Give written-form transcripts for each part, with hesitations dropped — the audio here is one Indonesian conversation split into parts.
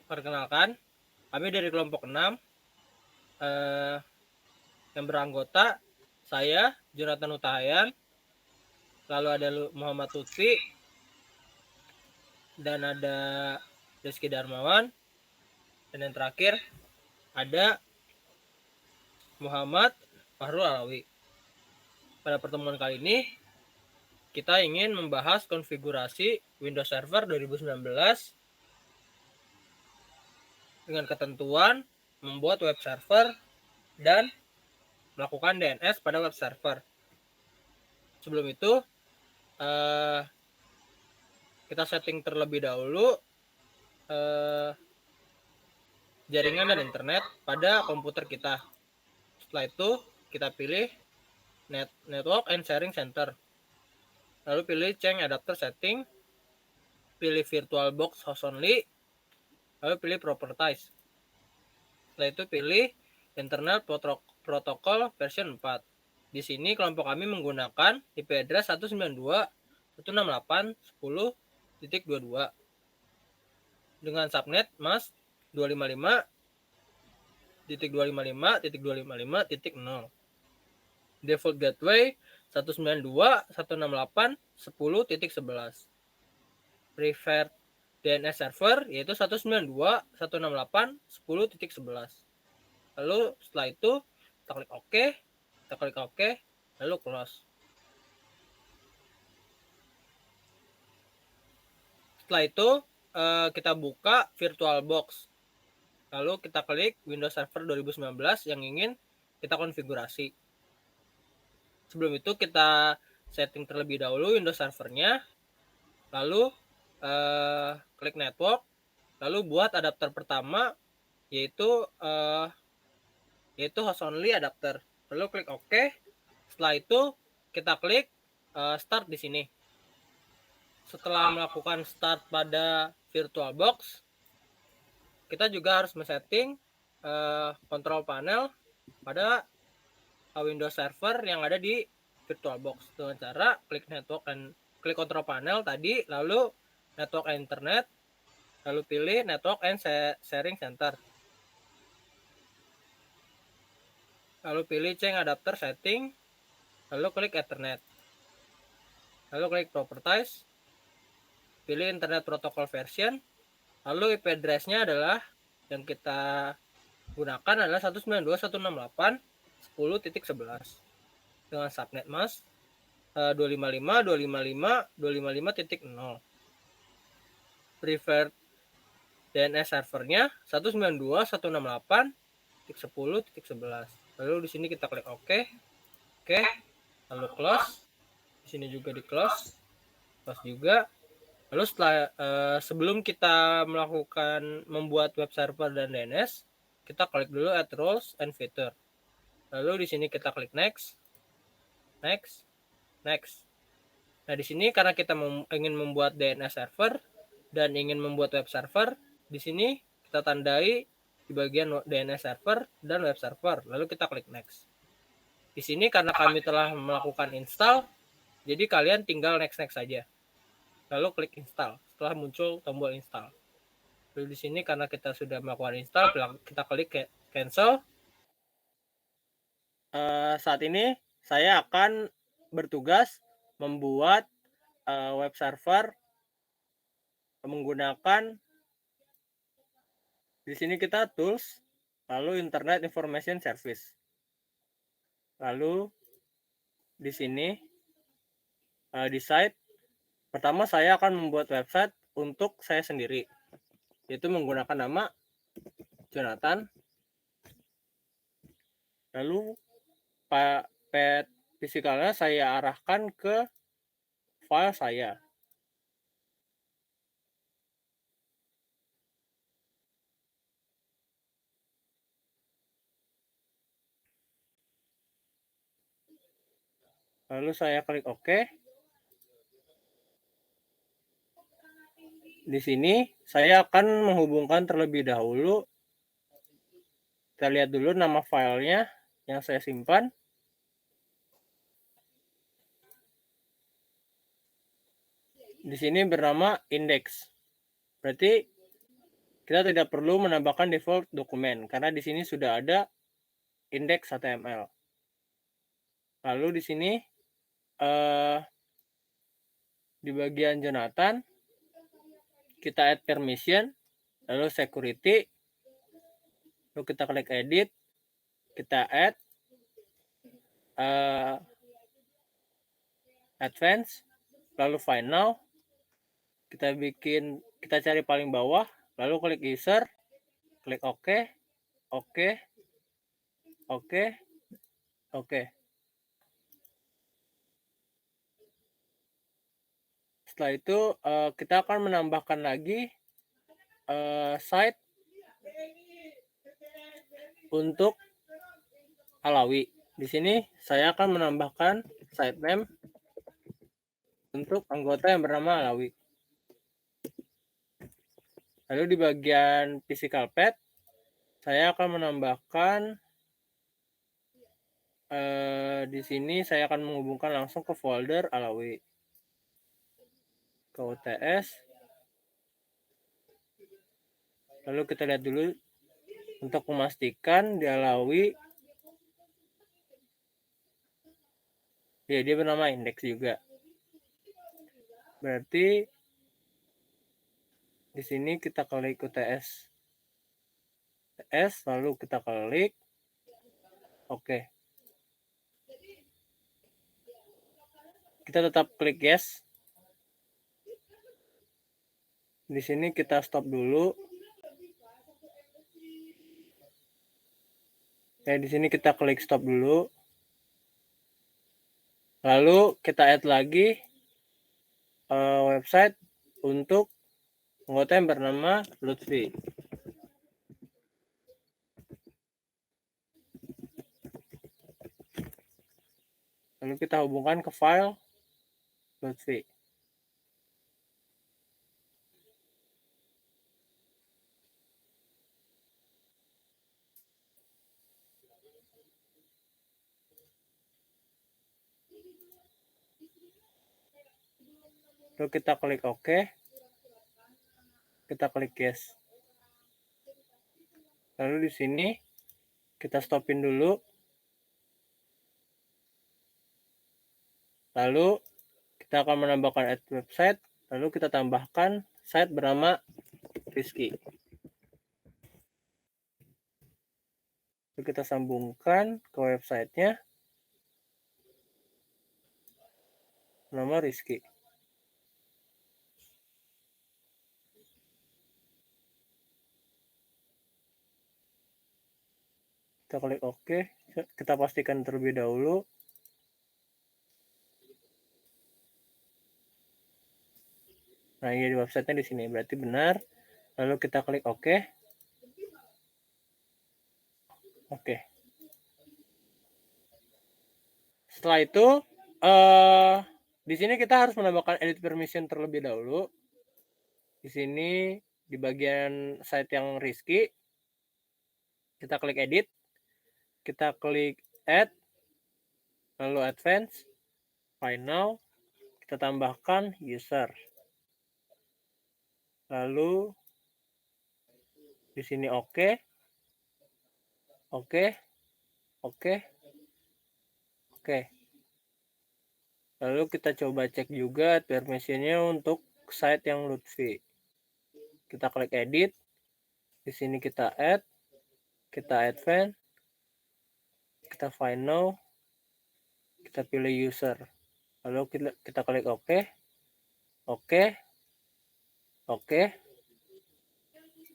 Perkenalkan, kami dari kelompok 6 yang beranggota saya, Jonathan Utahayan, lalu ada Muhammad Lutfi, dan ada Rizky Darmawan, dan yang terakhir ada Muhammad Fahrul Alawi. Pada pertemuan kali ini, kita ingin membahas konfigurasi Windows Server 2019 dengan ketentuan membuat web server dan melakukan DNS pada web server. Sebelum itu, kita setting terlebih dahulu jaringan dan internet pada komputer kita. Setelah itu, kita pilih Network and Sharing Center. Lalu pilih Change Adapter Setting, pilih VirtualBox Host Only, lalu pilih Properties. Setelah itu pilih Internet Protocol version 4. Di sini kelompok kami menggunakan IP address 192.168.10.22 dengan subnet mask 255.255.255.0. Default gateway 192.168.10.11. Preferred DNS server yaitu 192.168.10.11. Lalu setelah itu kita klik OK, lalu close. Setelah itu kita buka VirtualBox. Lalu kita klik Windows Server 2019 yang ingin kita konfigurasi. Sebelum itu kita setting terlebih dahulu Windows Servernya. Lalu klik Network. Lalu buat adapter pertama yaitu Host Only adapter. Lalu klik OK. Setelah itu kita klik Start di sini. Setelah melakukan start pada VirtualBox, kita juga harus men-setting control panel pada Windows Server yang ada di VirtualBox dengan cara klik Network and klik control panel tadi, lalu Network and Internet, lalu pilih Network and Sharing Center, lalu pilih Change Adapter Setting, lalu klik Ethernet, lalu klik Properties, pilih Internet Protocol Version, lalu IP address-nya adalah yang kita gunakan adalah 192.168.10.11 dengan subnet mask 255.255.255.0. Preferred DNS servernya 192.168.10.11. Lalu di sini kita klik OK, lalu close. Di sini juga di close juga. Lalu setelah sebelum kita membuat web server dan DNS, kita klik dulu Add Roles and Feature. Lalu di sini kita klik Next. Nah, di sini karena kita ingin membuat DNS server dan ingin membuat web server, di sini kita tandai di bagian DNS server dan web server. Lalu kita klik Next. Di sini karena kami telah melakukan install, jadi kalian tinggal next saja. Lalu klik install. Setelah muncul tombol install. Lalu di sini karena kita sudah melakukan install, kita klik cancel. Saat ini saya akan bertugas membuat web server menggunakan di sini kita tools, lalu Internet Information Service. Lalu di sini di site pertama saya akan membuat website untuk saya sendiri, yaitu menggunakan nama Jonathan. Lalu path fisikalnya saya arahkan ke file saya. Lalu saya klik OK. Di sini saya akan menghubungkan terlebih dahulu. Kita lihat dulu nama filenya yang saya simpan. Di sini bernama index. Berarti kita tidak perlu menambahkan default dokumen karena di sini sudah ada index.html. Lalu di sini di bagian Jonathan kita add permission, lalu security, lalu kita klik edit, kita add advance, lalu find now, kita cari paling bawah, lalu klik user, klik OK, OK, OK, OK. Setelah itu kita akan menambahkan lagi site untuk Alawi. Di sini saya akan menambahkan site name untuk anggota yang bernama Alawi. Lalu di bagian physical path saya akan menambahkan di sini saya akan menghubungkan langsung ke folder Alawi, ke UTS. Lalu kita lihat dulu untuk memastikan di Alawi ya dia bernama index juga. Berarti di sini kita klik UTS, lalu kita klik OK. Kita tetap klik yes. Di sini kita stop dulu. Ya, di sini kita klik stop dulu. Lalu kita add lagi website untuk anggota yang bernama Lutfi. Lalu kita hubungkan ke file Lutfi. Lalu kita klik OK. Kita klik yes. Lalu di sini kita stopin dulu. Lalu kita akan menambahkan add website. Lalu kita tambahkan site bernama Rizky. Lalu kita sambungkan ke websitenya. Nama Rizky. Kita klik OK. Kita pastikan terlebih dahulu. Nah, ini di websitenya di sini. Berarti benar. Lalu kita klik OK. Oke. Setelah itu, di sini kita harus menambahkan edit permission terlebih dahulu. Di sini, di bagian site yang Rizky, kita klik edit. Kita klik add. Lalu advance. Find now. Kita tambahkan user. Lalu di sini OK. OK. OK. Oke. Lalu kita coba cek juga permissionnya untuk site yang Lutfi. Kita klik edit. Di sini kita add. Kita advance. Kita find now. Kita pilih user. Lalu kita klik OK. OK. OK.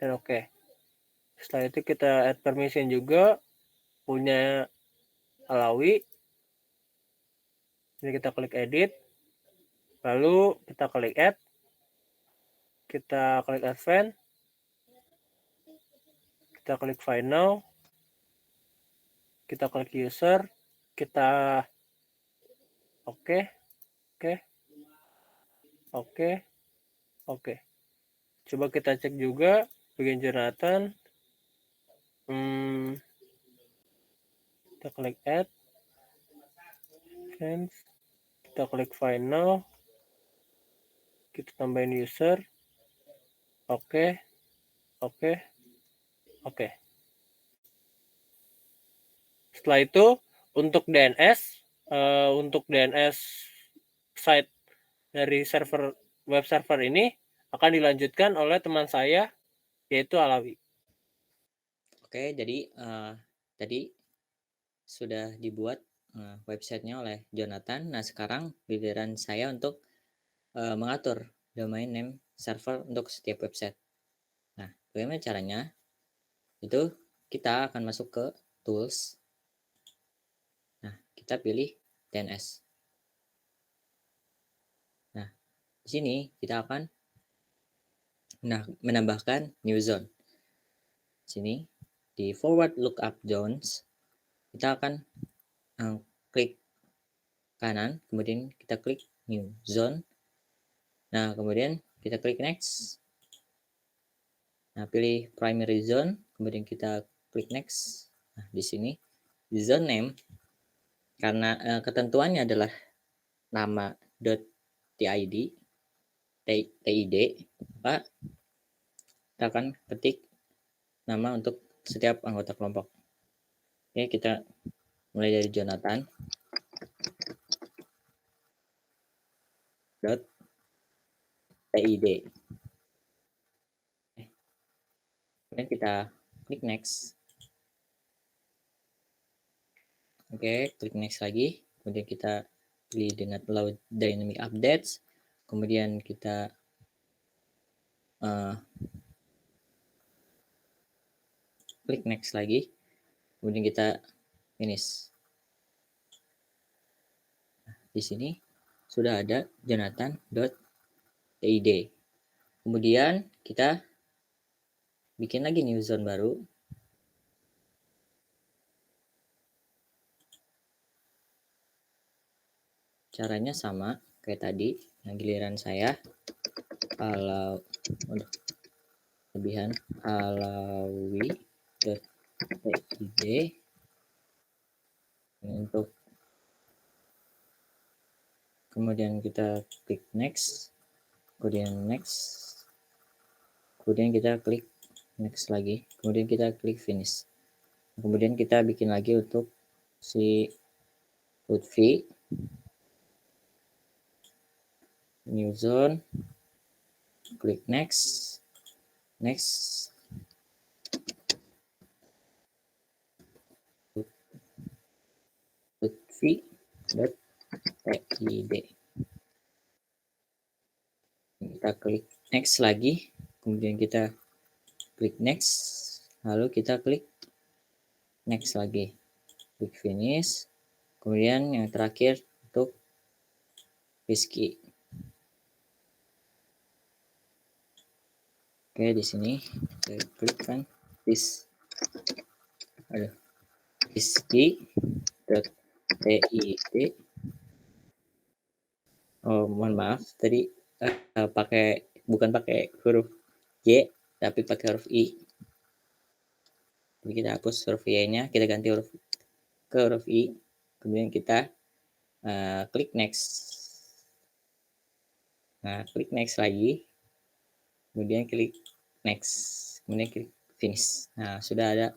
Dan OK. Setelah itu kita add permission juga punya Alawi. Ini kita klik edit. Lalu kita klik add. Kita klik advance. Kita klik find now. Kita klik user. Kita OK. OK. OK. OK. Coba kita cek juga bagian Jonathan. Kita klik add. Kita klik find now. Kita tambahin user. OK. Oke. Setelah itu untuk DNS site dari web server ini akan dilanjutkan oleh teman saya, yaitu Alawi. Oke, jadi tadi sudah dibuat websitenya oleh Jonathan. Nah, sekarang giliran saya untuk mengatur domain name server untuk setiap website. Nah, bagaimana caranya? Itu kita akan masuk ke tools. Nah, kita pilih DNS. Nah, di sini kita akan menambahkan new zone. Di sini di forward lookup zones kita akan klik kanan, kemudian kita klik new zone. Nah, kemudian kita klik next. Nah, pilih primary zone, kemudian kita klik next. Nah, di sini zone name karena ketentuannya adalah nama .tid, maka kita akan ketik nama untuk setiap anggota kelompok. Oke, kita mulai dari Jonathan. .tid. Kemudian kita klik next. Oke, klik next lagi. Kemudian kita pilih dengan allow dynamic updates. Kemudian kita klik next lagi. Kemudian kita finish. Nah, di sini sudah ada jonathan.tid. Kemudian kita bikin lagi new zone baru. Caranya sama kayak tadi. Nah, giliran saya kalau lebihan alawi.tid untuk kemudian kita klik next, kemudian next, kemudian kita klik next lagi, kemudian kita klik finish. Kemudian kita bikin lagi untuk si Lutfi, new zone, klik next, next, Lutfi.tid. Kita klik next lagi, kemudian kita klik next, lalu kita klik next lagi, klik finish, kemudian yang terakhir untuk Rizky. Oke, di sini saya klikkan Rizky.tid. Oh, mohon maaf tadi bukan pakai huruf Y tapi pakai huruf I. Jadi kita hapus huruf Y-nya, kita ganti ke huruf I, kemudian kita klik next. Nah, klik next lagi, kemudian klik next, kemudian klik finish. Nah, sudah ada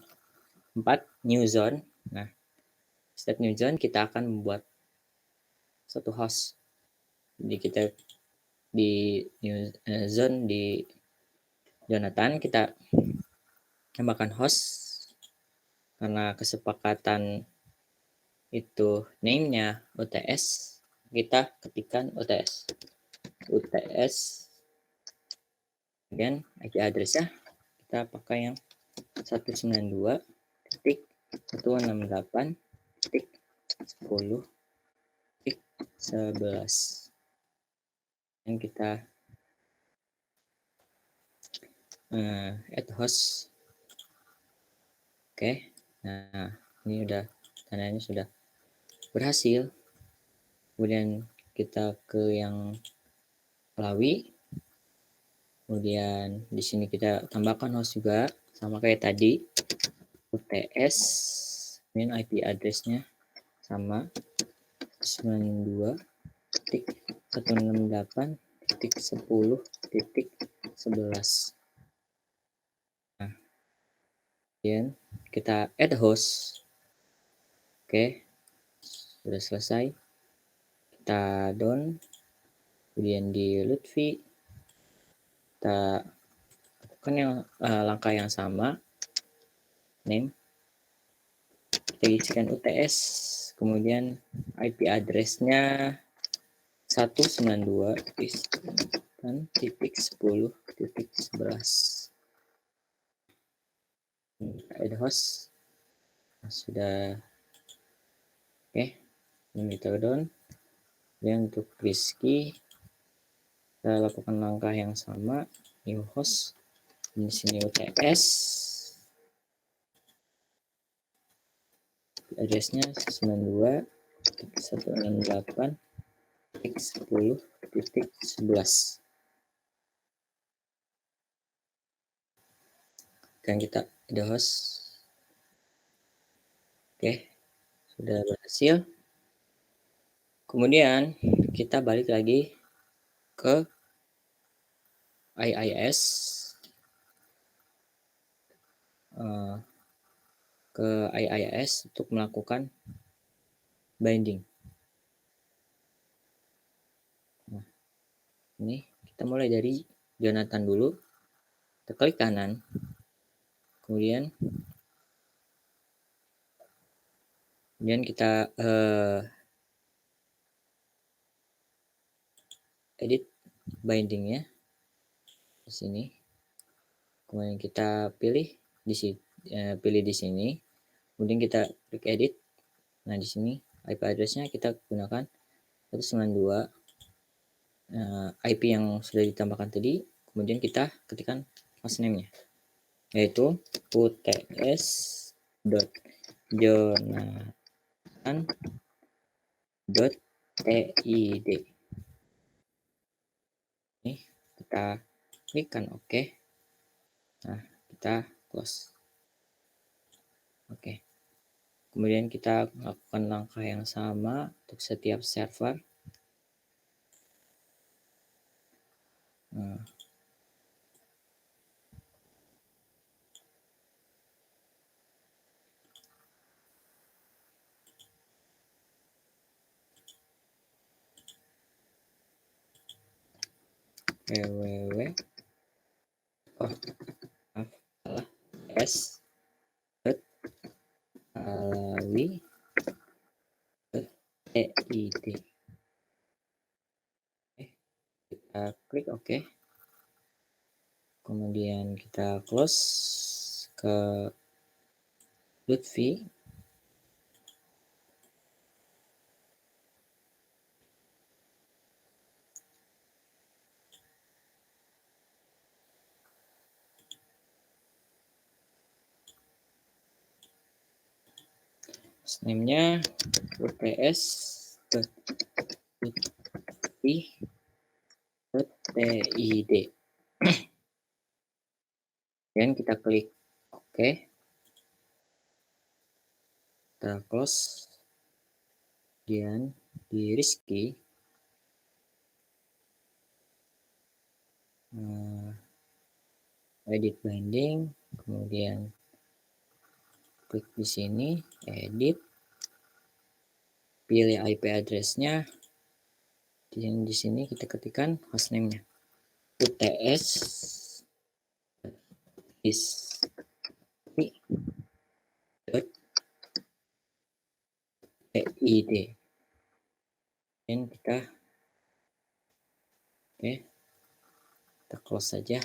4 new zone. Nah, setiap new zone kita akan membuat satu host. Jadi kita di new zone di Jonathan kita tambahkan host karena kesepakatan itu name-nya UTS, kita ketikkan UTS, kemudian IP address-nya kita pakai yang 192.168.10.11 dan kita add host. Oke, nah ini udah tandanya sudah berhasil. Kemudian kita ke yang Alawi, kemudian di sini kita tambahkan host juga sama kayak tadi, UTS, kemudian IP address-nya sama 92.168.10.11. kemudian kita add host. Oke, sudah selesai. Kita done, kemudian di Lutfi kita lakukan langkah yang sama, name, kita isikan UTS, kemudian IP address-nya 192.10.11. Add host sudah. Oke, ini kita down. Dan untuk Rizky kita lakukan langkah yang sama, new host, di sini UTS, addressnya 92.168.10.11. Dan kita ada host. Oke, sudah berhasil. Kemudian kita balik lagi ke IIS, untuk melakukan binding. Nah, ini kita mulai dari Jonathan dulu. Kita klik kanan, kemudian kita edit bindingnya di sini. Kemudian kita pilih di sini. Kemudian kita klik edit. Nah, di sini IP address-nya kita gunakan 192 IP yang sudah ditambahkan tadi. Kemudian kita ketikkan hostname-nya, yaitu uts.jonathan.tid. Ini kita klikkan OK. Nah, kita close. Oke. Kemudian kita lakukan langkah yang sama untuk setiap server. s.alawi.tid. Kita klik OK. Kemudian kita close ke Lutfi. Name-nya uts.lutfi.tid. Dan kita klik OK. Kita close. Kemudian di Rizky edit binding, kemudian klik di sini edit, pilih IP address-nya. Di sini kita ketikkan hostname-nya uts.tid. Dan kita close saja.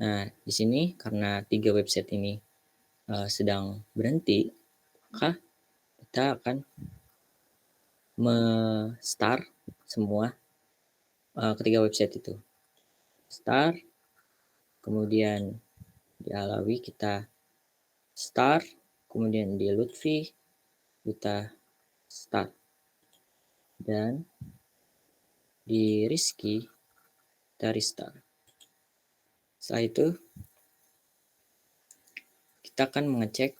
Nah, di sini karena 3 website ini sedang berhenti, maka kita akan start semua ketiga website itu. Start, kemudian di Alawi kita start, kemudian di Lutfi kita start, dan di Rizky kita restart. Setelah itu kita akan mengecek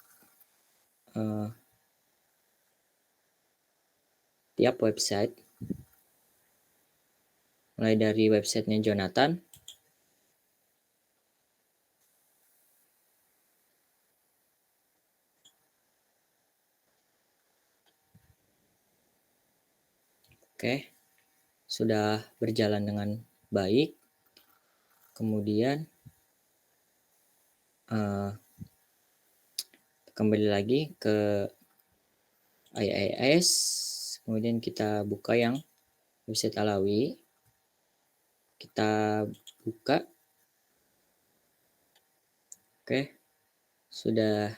tiap website mulai dari websitenya Jonathan. Oke, sudah berjalan dengan baik. Kemudian kembali lagi ke IIS, kemudian kita buka yang website Alawi, kita buka. Oke, sudah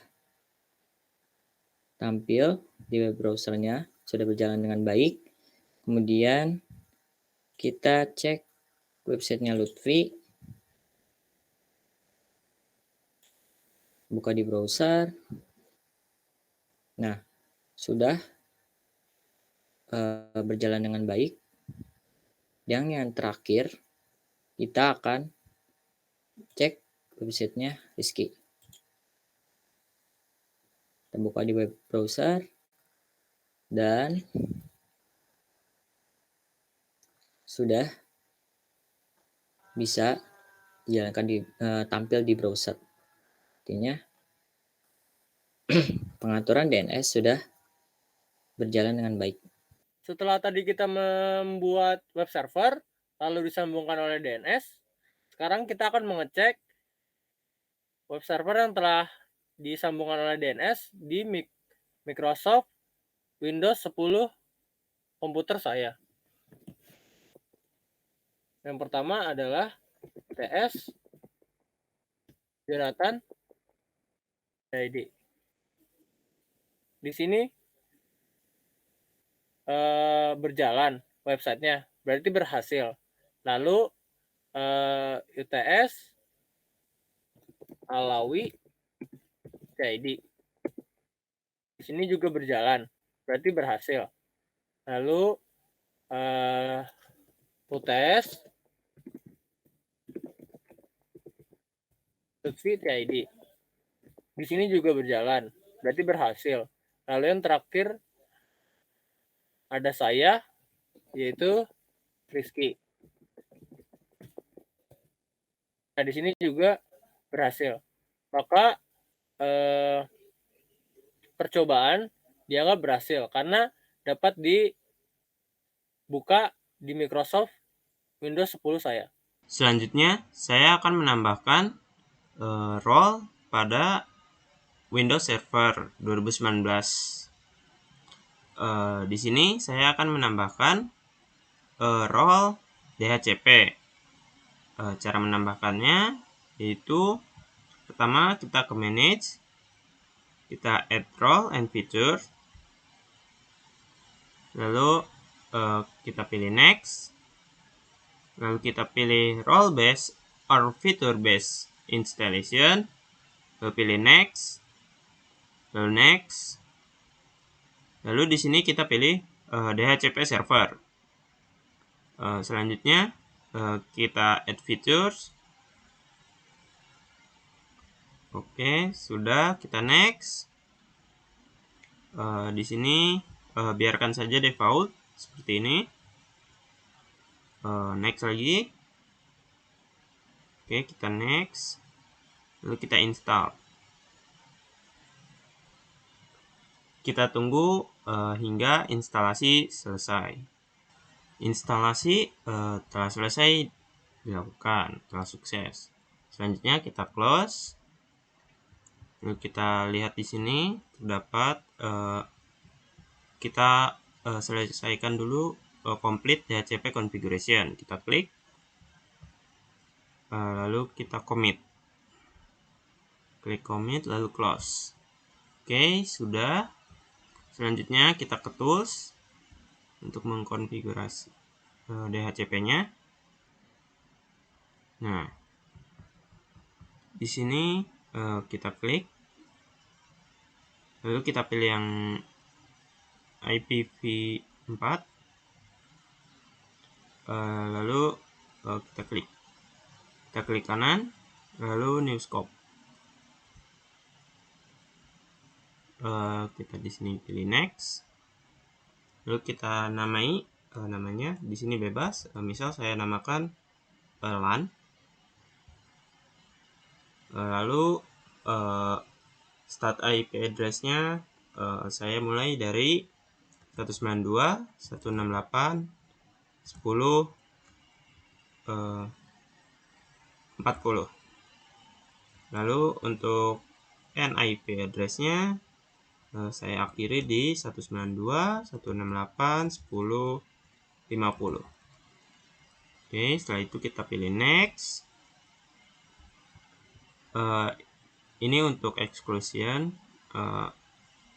tampil di web browsernya, sudah berjalan dengan baik. Kemudian kita cek websitenya Lutfi, buka di browser. Nah, sudah berjalan dengan baik. Yang terakhir, kita akan cek websitenya Rizky. Kita buka di web browser dan sudah bisa dijalankan tampil di browser. Artinya pengaturan DNS sudah berjalan dengan baik. Setelah tadi kita membuat web server, lalu disambungkan oleh DNS, sekarang kita akan mengecek web server yang telah disambungkan oleh DNS di Microsoft Windows 10 komputer saya. Yang pertama adalah TS Jonathan ID. Di sini berjalan websitenya, berarti berhasil. Lalu UTS Alawi ID. Di sini juga berjalan, berarti berhasil. Lalu UTS Lutfi ID. Di sini juga berjalan, berarti berhasil. Lalu yang terakhir ada saya, yaitu Rizky. Nah, di sini juga berhasil. Maka percobaan dianggap berhasil karena dapat dibuka di Microsoft Windows 10 saya. Selanjutnya, saya akan menambahkan role pada Windows Server 2019. Di sini saya akan menambahkan role DHCP. Cara menambahkannya yaitu pertama kita ke Manage, kita add role and feature, lalu kita pilih Next, lalu kita pilih role based or feature based installation, lalu pilih Next, lalu Next, lalu di sini kita pilih DHCP server. Selanjutnya kita add features. Oke, sudah, kita next. Di sini biarkan saja default seperti ini. Next lagi. Oke, kita next. Lalu kita install. Kita tunggu hingga instalasi selesai. Instalasi telah selesai dilakukan, telah sukses. Selanjutnya kita close. Lalu kita lihat di sini terdapat kita selesaikan dulu complete DHCP configuration. Kita klik, lalu kita commit. Klik commit lalu close. Oke, sudah. Selanjutnya kita ke tools untuk mengkonfigurasi DHCP-nya. Nah, di sini kita klik, lalu kita pilih yang IPv4, lalu kita klik kanan, lalu new scope. Kita di sini pilih next, lalu kita namai namanya di sini bebas. Misal saya namakan LAN. Lalu start IP address-nya saya mulai dari 192.168.10.40. Lalu untuk NIP address-nya saya akhiri di 192.168.10.50. Oke, setelah itu kita pilih next. Ini untuk exclusion,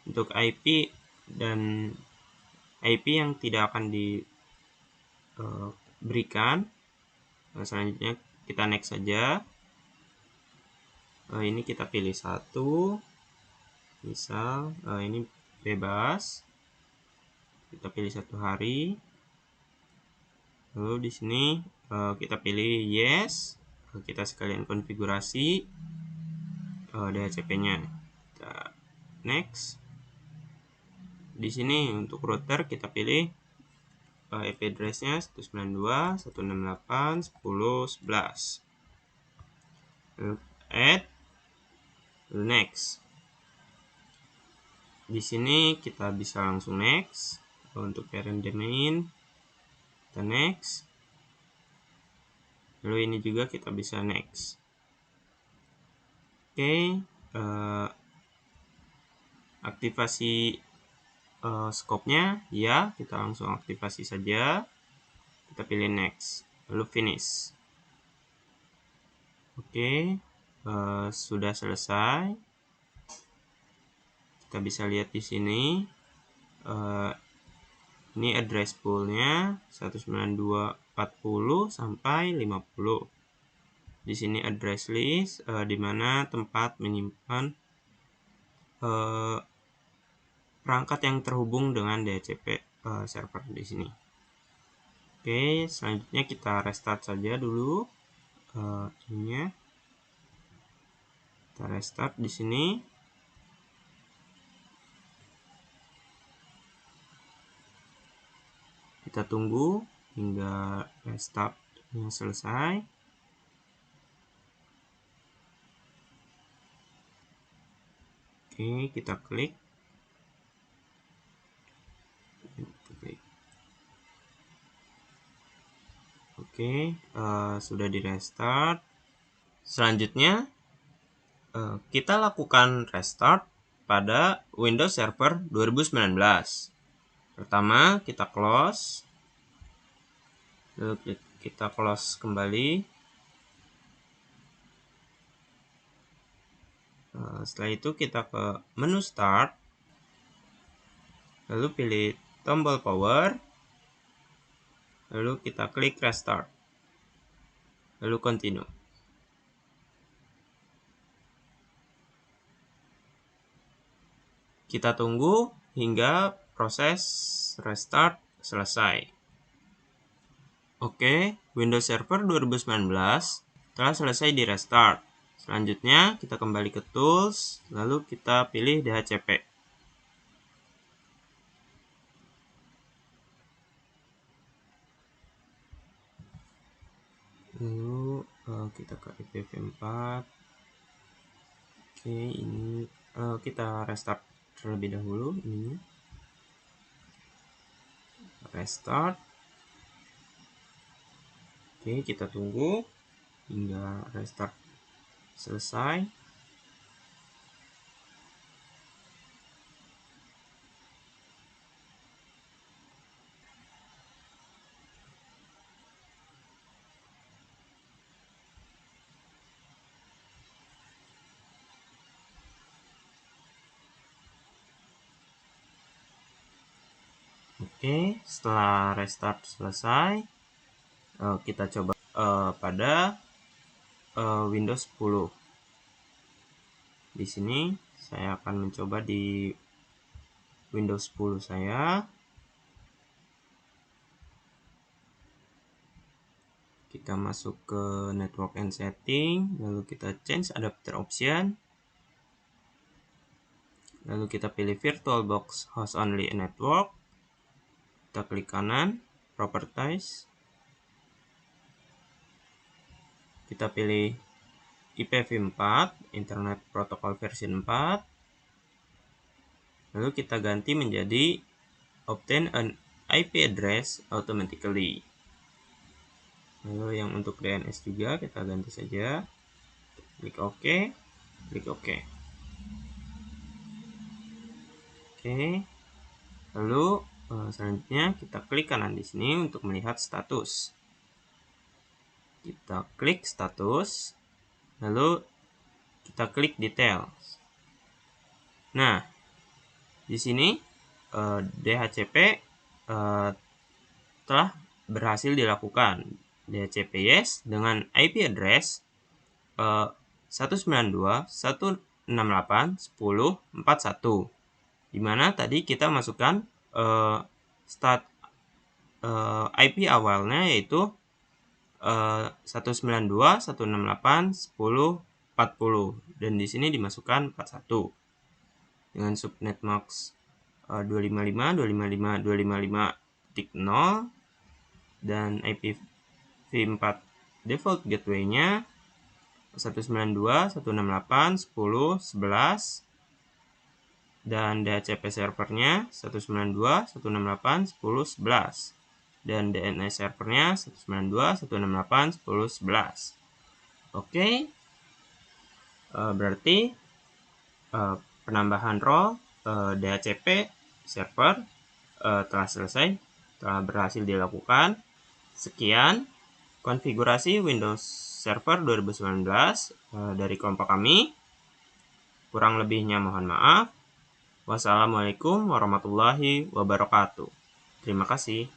untuk IP dan IP yang tidak akan diberikan. Selanjutnya kita next saja. Ini kita pilih satu, misal ini bebas, kita pilih 1 hari. Lalu di sini kita pilih yes, kita sekalian konfigurasi DHCP-nya. Kita next. Di sini untuk router kita pilih IP address-nya 192.168.10.11. Lalu add, lalu next. Di sini kita bisa langsung next. Untuk parent domain kita next. Lalu ini juga kita bisa next. Oke, aktivasi scope-nya ya, kita langsung aktivasi saja. Kita pilih next, lalu finish. Oke, sudah selesai. Kita bisa lihat di sini. Ini address pool-nya 192.40 sampai 50. Di sini address list di mana tempat menyimpan perangkat yang terhubung dengan DHCP server di sini. Oke, selanjutnya kita restart saja dulu ininya. Kita restart di sini. Kita tunggu hingga restartnya selesai. Oke, kita klik. Oke, sudah di restart. Selanjutnya kita lakukan restart pada Windows Server 2019. Pertama kita close, lalu kita close kembali. Setelah itu kita ke menu start, lalu pilih tombol power, lalu kita klik restart, lalu continue. Kita tunggu hingga proses restart selesai. Oke, Windows Server 2019 telah selesai di restart. Selanjutnya kita kembali ke tools, lalu kita pilih DHCP. Lalu kita ke IPv4. Oke, ini kita restart terlebih dahulu ininya. Restart. Oke, kita tunggu hingga restart selesai. Oke, setelah restart selesai, kita coba pada Windows 10. Di sini saya akan mencoba di Windows 10 saya. Kita masuk ke Network and Setting, lalu kita change adapter option. Lalu kita pilih VirtualBox Host Only Network. Kita klik kanan. properties. Kita pilih IPv4, Internet Protocol version 4. Lalu kita ganti menjadi obtain an IP address automatically. Lalu yang untuk DNS juga kita ganti saja. Klik OK, klik OK. Oke. Lalu selanjutnya kita klik kanan di sini untuk melihat status. Kita klik status, lalu kita klik details. Nah, di sini DHCP telah berhasil dilakukan. DHCP yes dengan IP address 192.168.10.41, di mana tadi kita masukkan IP awalnya yaitu 192.168.10.40, dan di sini dimasukkan 41 dengan subnet max 255.255.255.0, dan IPv4 default gateway-nya 192.168.10.11, dan DHCP servernya 192.168.10.11, dan DNS servernya 192.168.10.11. Oke, berarti penambahan role DHCP server telah selesai, telah berhasil dilakukan. Sekian konfigurasi Windows Server 2019 dari kelompok kami. Kurang lebihnya mohon maaf. Wassalamualaikum warahmatullahi wabarakatuh. Terima kasih.